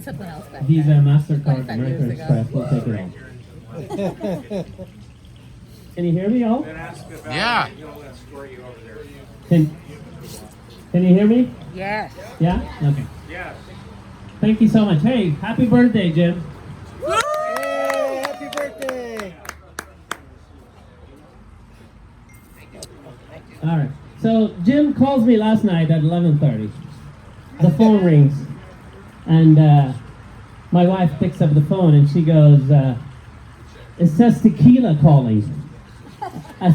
something else back Visa, then. MasterCard, 25 years American ago. Express, we'll take it all. Can you hear me all? Yeah. Can you hear me? Yes. Yeah? Okay. Thank you so much. Hey, happy birthday, Jim. Hey, happy birthday! All right. So Jim calls me last night at 11:30. The phone rings, and my wife picks up the phone, and she goes, "It says tequila calling." I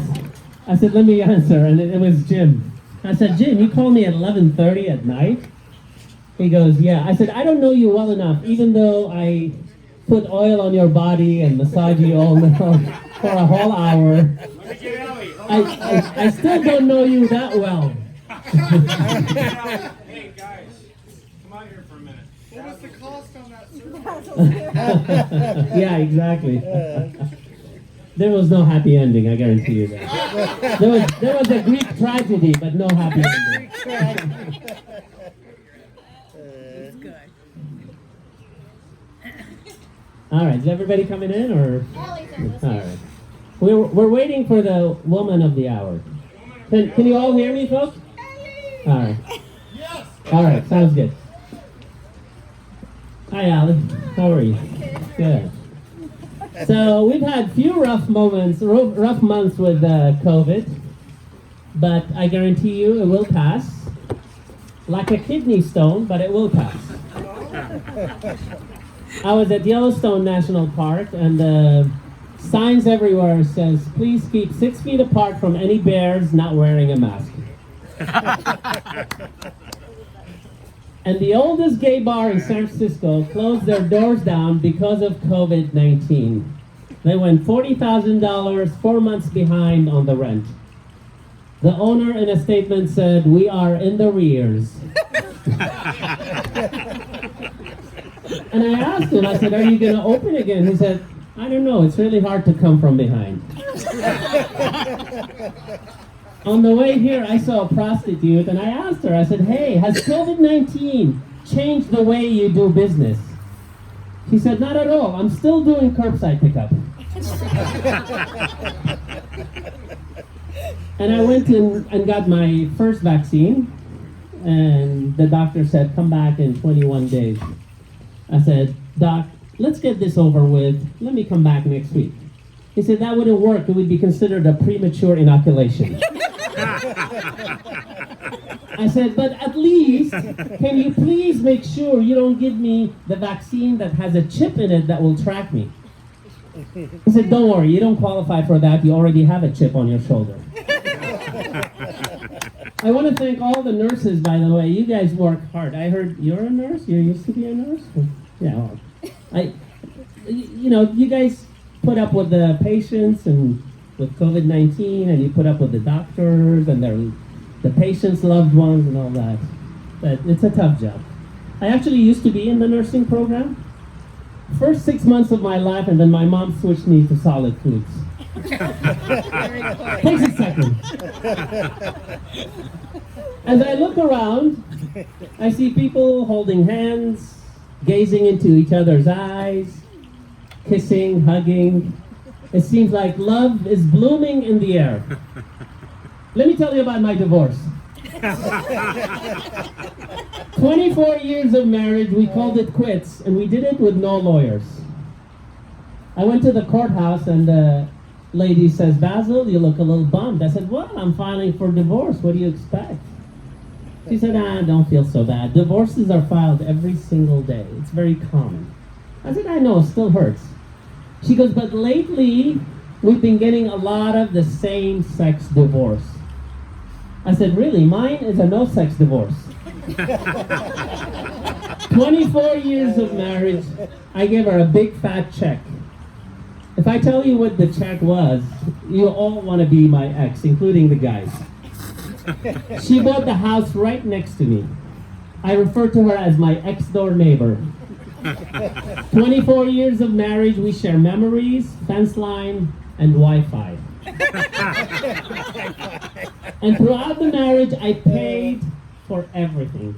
said, "Let me answer," and it was Jim. I said, "Jim, you called me at 11:30 at night?" He goes, "Yeah." I said, "I don't know you well enough, even though I put oil on your body and massage you all for a whole hour. I still don't know you that well." Hey guys, come out here for a minute. What was the cost on that surgery? Yeah, exactly. There was no happy ending, I guarantee you that. There was a Greek tragedy, but no happy ending. It's good. All right, is everybody coming in, or? All right. We're waiting for the woman of the hour. Can you all hear me, folks? All right. All right, sounds good. Hi, Ellie. How are you? Good. So we've had few rough months with COVID, but I guarantee you it will pass. Like a kidney stone, but it will pass. I was at Yellowstone National Park, and the signs everywhere says, "Please keep 6 feet apart from any bears not wearing a mask." And the oldest gay bar in San Francisco closed their doors down because of COVID-19. They went $40,000, 4 months behind on the rent. The owner in a statement said, "We are in the rears." And I asked him, I said, "Are you going to open again?" He said, "I don't know, it's really hard to come from behind." On the way here, I saw a prostitute, and I asked her, I said, "Hey, has COVID-19 changed the way you do business?" She said, "Not at all, I'm still doing curbside pickup." And I went in and got my first vaccine, and the doctor said, "Come back in 21 days. I said, "Doc, let's get this over with. Let me come back next week." He said, "That wouldn't work. It would be considered a premature inoculation." I said, "But at least, can you please make sure you don't give me the vaccine that has a chip in it that will track me?" He said, "Don't worry, you don't qualify for that. You already have a chip on your shoulder." I want to thank all the nurses, by the way. You guys work hard. I heard you're a nurse? You used to be a nurse? Yeah, well, you guys put up with the patients and with COVID-19, and you put up with the doctors and the patients' loved ones and all that. But it's a tough job. I actually used to be in the nursing program. First 6 months of my life, and then my mom switched me to solid foods. Takes a second. As I look around, I see people holding hands, gazing into each other's eyes, kissing, hugging. It seems like love is blooming in the air. Let me tell you about my divorce. 24 years of marriage, we called it quits, and we did it with no lawyers. I went to the courthouse, and the lady says, "Bassil, you look a little bummed." I said, "Well, I'm filing for divorce. What do you expect?" She said, "Don't feel so bad. Divorces are filed every single day. It's very common." I said, "I know, it still hurts." She goes, "But lately, we've been getting a lot of the same-sex divorce." I said, "Really? Mine is a no-sex divorce." 24 years of marriage, I gave her a big fat check. If I tell you what the check was, you all want to be my ex, including the guys. She bought the house right next to me. I refer to her as my ex-door neighbor. 24 years of marriage, we share memories, fence line, and Wi-Fi. And throughout the marriage, I paid for everything.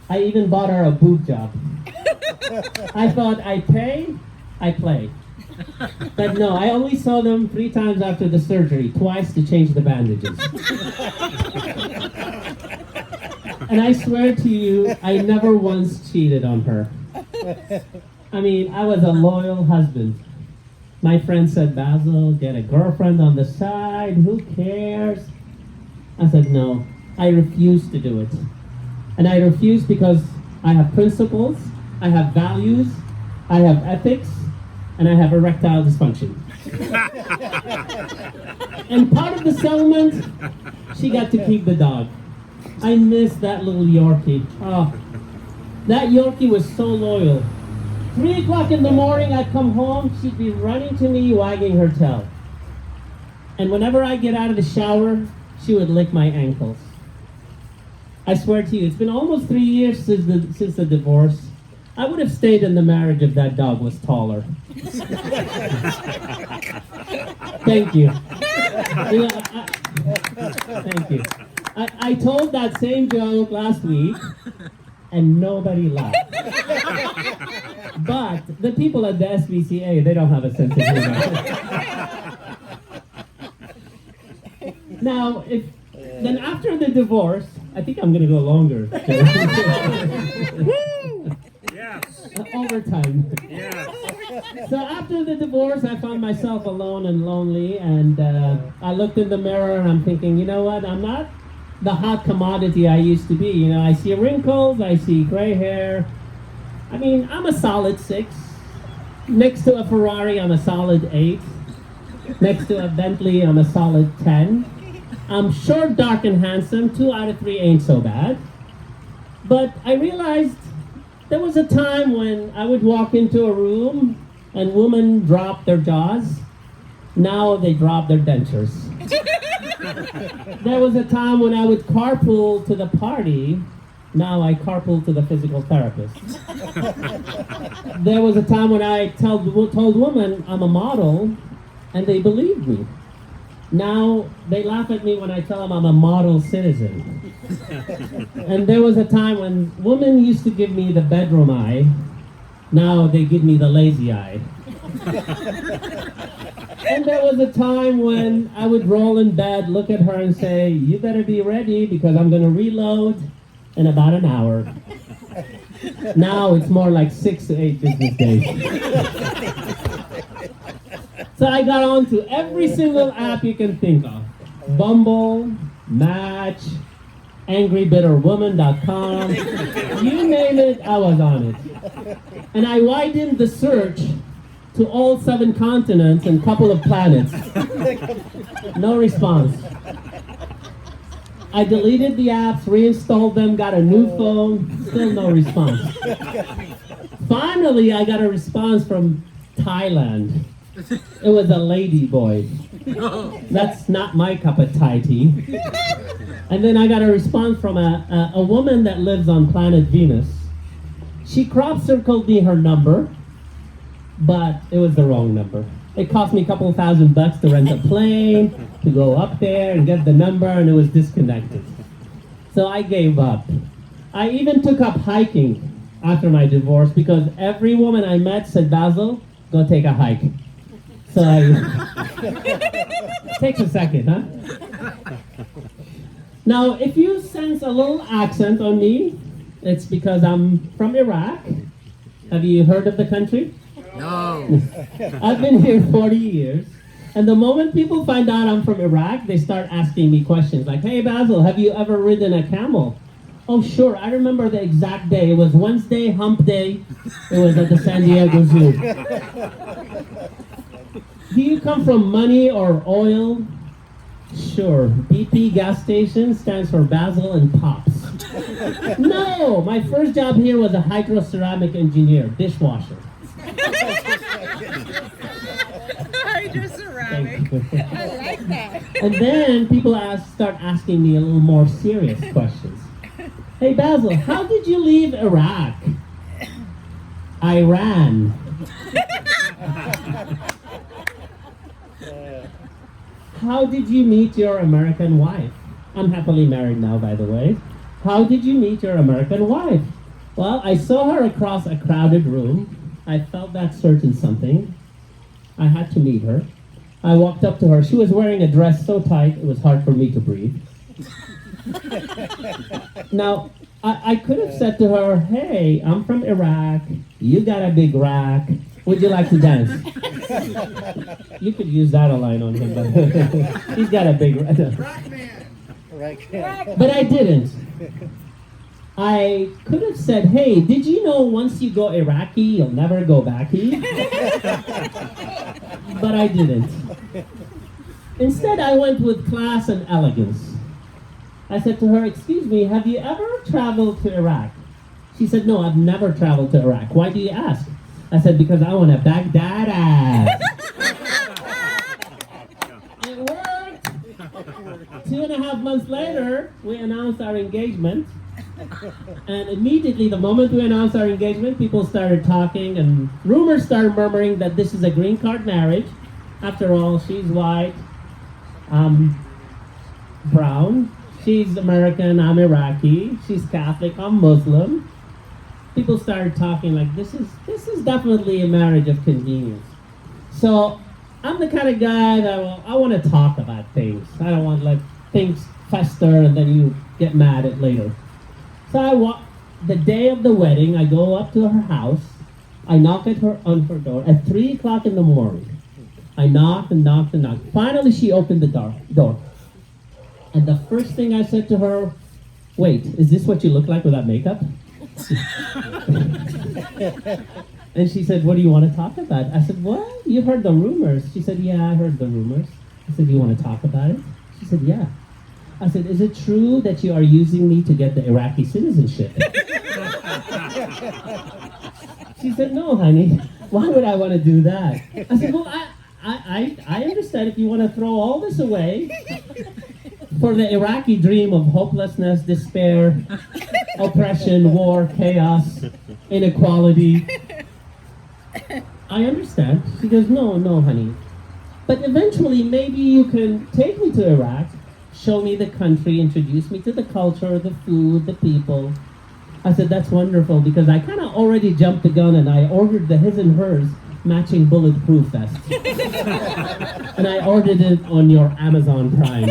I even bought her a boob job. I thought I pay, I play. But no, I only saw them 3 times after the surgery, twice to change the bandages. And I swear to you, I never once cheated on her. I mean, I was a loyal husband. My friend said, Bassil, get a girlfriend on the side, who cares? I said, no, I refuse to do it. And I refuse because I have principles, I have values, I have ethics, and I have erectile dysfunction. And part of the settlement, she got to keep the dog. I miss that little Yorkie. Oh, that Yorkie was so loyal. 3 o'clock in the morning, I'd come home, she'd be running to me, wagging her tail. And whenever I get out of the shower, she would lick my ankles. I swear to you, it's been almost 3 years since the divorce. I would have stayed in the marriage if that dog was taller. Thank you. Thank you. I told that same joke last week, and nobody laughed. But the people at the SBCA, they don't have a sense of humor. Now, then after the divorce, I think I'm going to go longer. Yes. Overtime. Yes. So after the divorce, I found myself alone and lonely, and I looked in the mirror and I'm thinking, you know what, I'm not the hot commodity I used to be. You know, I see wrinkles, I see gray hair. I mean, I'm a solid 6. Next to a Ferrari, I'm a solid 8. Next to a Bentley, I'm a solid 10. I'm short, dark, and handsome. 2 out of 3 ain't so bad. But I realized there was a time when I would walk into a room and women drop their jaws. Now they drop their dentures. There was a time when I would carpool to the party. Now I carpool to the physical therapist. There was a time when I told women I'm a model, and they believed me. Now they laugh at me when I tell them I'm a model citizen. And there was a time when women used to give me the bedroom eye. Now they give me the lazy eye. And there was a time when I would roll in bed, look at her and say, you better be ready because I'm going to reload in about an hour. Now it's more like 6 to 8 business days. So I got onto every single app you can think of. Bumble, Match, angrybitterwoman.com. You name it, I was on it. And I widened the search to all 7 continents and a couple of planets. No response. I deleted the apps, reinstalled them, got a new phone, still no response. Finally, I got a response from Thailand. It was a lady boy. That's not my cup of Thai tea. And then I got a response from a woman that lives on planet Venus. She crop circled me her number, but it was the wrong number. It cost me a couple $1,000 to rent a plane, to go up there and get the number, and it was disconnected. So I gave up. I even took up hiking after my divorce because every woman I met said, Bassil, go take a hike. So takes a second, huh? Now, if you sense a little accent on me, it's because I'm from Iraq. Have you heard of the country? No. I've been here 40 years. And the moment people find out I'm from Iraq, they start asking me questions like, hey, Bassil, have you ever ridden a camel? Oh, sure. I remember the exact day. It was Wednesday, hump day. It was at the San Diego Zoo. Do you come from money or oil? Sure. BP gas station stands for Bassil and Pops. No! My first job here was a hydroceramic engineer, dishwasher. Hydroceramic. I like that. And then people start asking me a little more serious questions. Hey Bassil, how did you leave Iraq? Iran. How did you meet your American wife? I'm happily married now, by the way. How did you meet your American wife? Well, I saw her across a crowded room. I felt that certain something. I had to meet her. I walked up to her. She was wearing a dress so tight it was hard for me to breathe. Now, I could have said to her, hey, I'm from Iraq. You got a big rack. Would you like to dance? You could use that a line on him, but he's got a big rack. Right. But I didn't. I could have said, hey, did you know once you go Iraqi, you'll never go backy? But I didn't. Instead, I went with class and elegance. I said to her, excuse me, have you ever traveled to Iraq? She said, no, I've never traveled to Iraq. Why do you ask? I said, because I want to Baghdad ass. It worked. 2.5 months later, we announced our engagement. And immediately, the moment we announced our engagement, people started talking and rumors started murmuring that this is a green card marriage. After all, she's white, I'm brown, she's American, I'm Iraqi, she's Catholic, I'm Muslim. People started talking like this is definitely a marriage of convenience. So I'm the kind of guy that I want to talk about things. I don't want to let things fester and then you get mad at later. So the day of the wedding, I go up to her house. I knock on her door at 3 o'clock in the morning. I knocked and knocked and knocked. Finally, she opened the door. And the first thing I said to her, wait, is this what you look like without makeup? And she said, what do you want to talk about? I said, well, you heard the rumors. She said, yeah, I heard the rumors. I said, you want to talk about it? She said, yeah. I said, is it true that you are using me to get the Iraqi citizenship? She said, no, honey. Why would I want to do that? I said, well, I understand if you want to throw all this away for the Iraqi dream of hopelessness, despair, oppression, war, chaos, inequality. I understand. She goes, no, honey. But eventually, maybe you can take me to Iraq, show me the country, introduce me to the culture, the food, the people. I said, that's wonderful, because I kind of already jumped the gun and I ordered the his and hers matching bulletproof vest. And I ordered it on your Amazon Prime.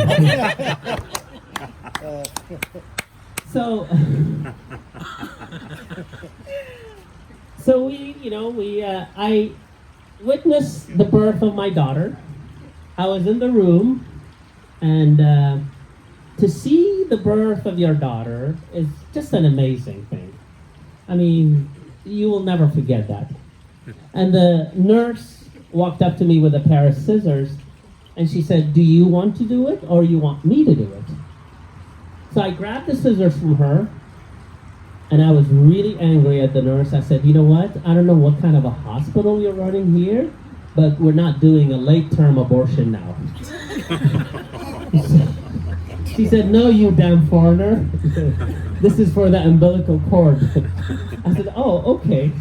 So I witnessed the birth of my daughter. I was in the room, and to see the birth of your daughter is just an amazing thing. I mean, you will never forget that. And the nurse walked up to me with a pair of scissors, and she said, do you want to do it, or you want me to do it? So I grabbed the scissors from her, and I was really angry at the nurse. I said, you know what? I don't know what kind of a hospital you're running here, but we're not doing a late-term abortion now. She said, no, you damn foreigner. This is for the umbilical cord. I said, oh, okay.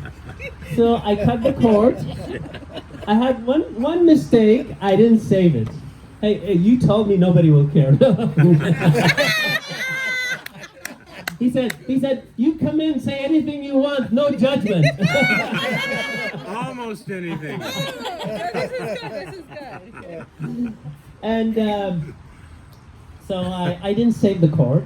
So I cut the cord. I had one mistake. I didn't save it. Hey, you told me nobody will care. He said, you come in, say anything you want, no judgment. Almost anything. This is good. And so I didn't save the cord.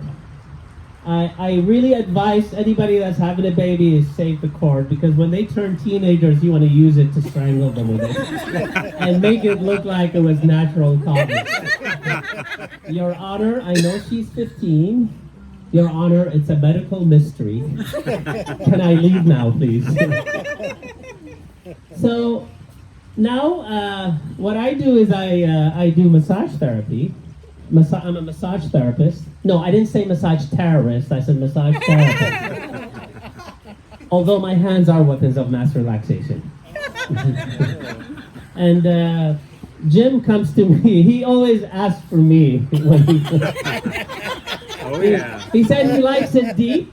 I really advise anybody that's having a baby is save the cord, because when they turn teenagers, you want to use it to strangle them with it and make it look like it was natural causes. Your Honor, I know she's 15. Your Honor, it's a medical mystery. Can I leave now, please? So now what I do is I do massage therapy. I'm a massage therapist. No, I didn't say massage terrorist. I said massage therapist. Although my hands are weapons of mass relaxation. And Jim comes to me. He always asks for me when he. Oh yeah. He said he likes it deep.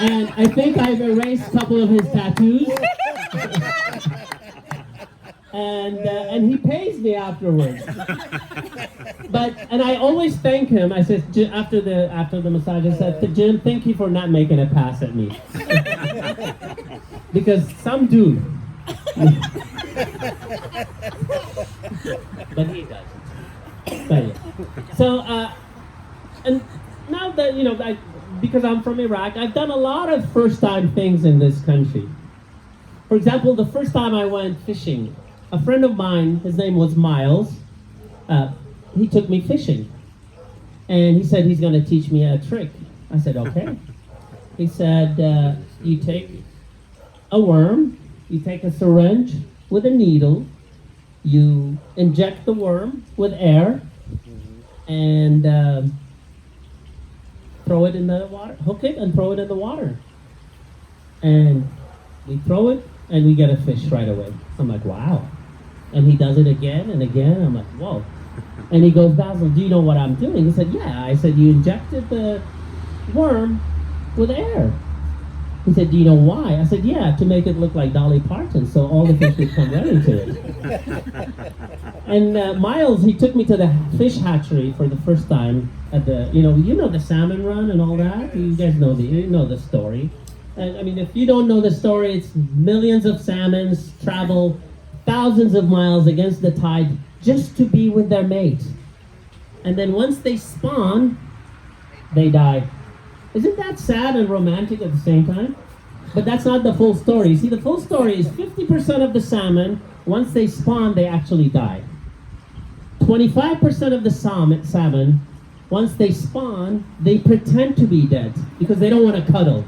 And I think I've erased a couple of his tattoos. and he pays me afterwards. And I always thank him. I said after the massage, I said, Jim, thank you for not making a pass at me, because some do, but he doesn't. But yeah. So and now that because I'm from Iraq, I've done a lot of first-time things in this country. For example, the first time I went fishing, a friend of mine, his name was Miles, he took me fishing. And he said he's going to teach me a trick. I said, okay. He said, you take a worm, you take a syringe with a needle, you inject the worm with air, and throw it in the water, hook it and throw it in the water. And we throw it and we get a fish right away. I'm like, wow. And he does it again and again. I'm like, whoa. And he goes, Bassil, do you know what I'm doing? He said, yeah. I said, you injected the worm with air. He said, do you know why? I said, yeah, to make it look like Dolly Parton, so all the fish would come running to it. And Miles, he took me to the fish hatchery for the first time at the, you know the salmon run and all that? You guys know the story. And I mean, if you don't know the story, it's millions of salmons travel thousands of miles against the tide just to be with their mate. And then once they spawn, they die. Isn't that sad and romantic at the same time? But that's not the full story. See, the full story is 50% of the salmon, once they spawn, they actually die. 25% of the salmon, once they spawn, they pretend to be dead because they don't want to cuddle.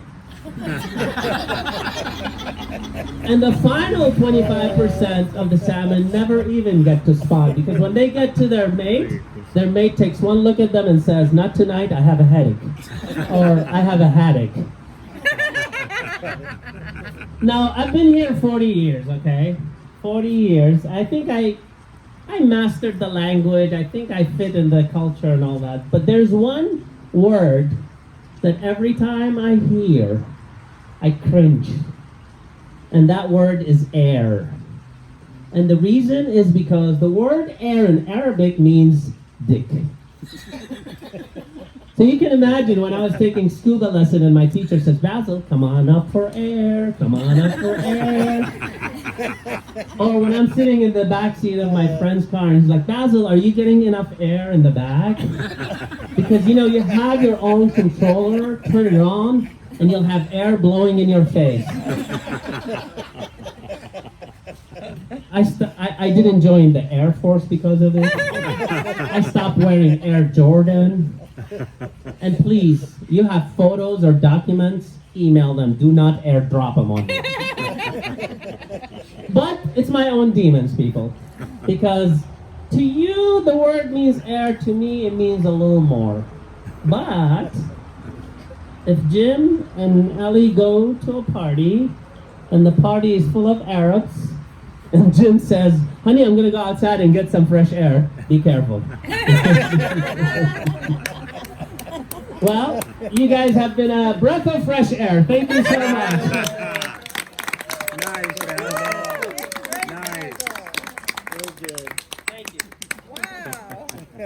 And the final 25% of the salmon never even get to spawn, because when they get to their mate takes one look at them and says, not tonight, I have a headache. Or I have a headache. Now, I've been here 40 years, okay? 40 years. I think I mastered the language. I think I fit in the culture and all that. But there's one word that every time I hear, I cringe. And that word is air. And the reason is because the word air in Arabic means dick. So you can imagine when I was taking scuba lesson and my teacher says, Bassil, come on up for air, come on up for air. Or when I'm sitting in the back seat of my friend's car and he's like, Bassil, are you getting enough air in the back? Because you have your own controller, turn it on, and you'll have air blowing in your face. I didn't join the Air Force because of it. I stopped wearing Air Jordan. And please, you have photos or documents, email them. Do not airdrop them on me. But it's my own demons, people. Because to you, the word means air. To me, it means a little more. But if Jim and Ellie go to a party, and the party is full of Arabs, and Jim says, honey, I'm going to go outside and get some fresh air, be careful. Well, you guys have been a breath of fresh air. Thank you so much.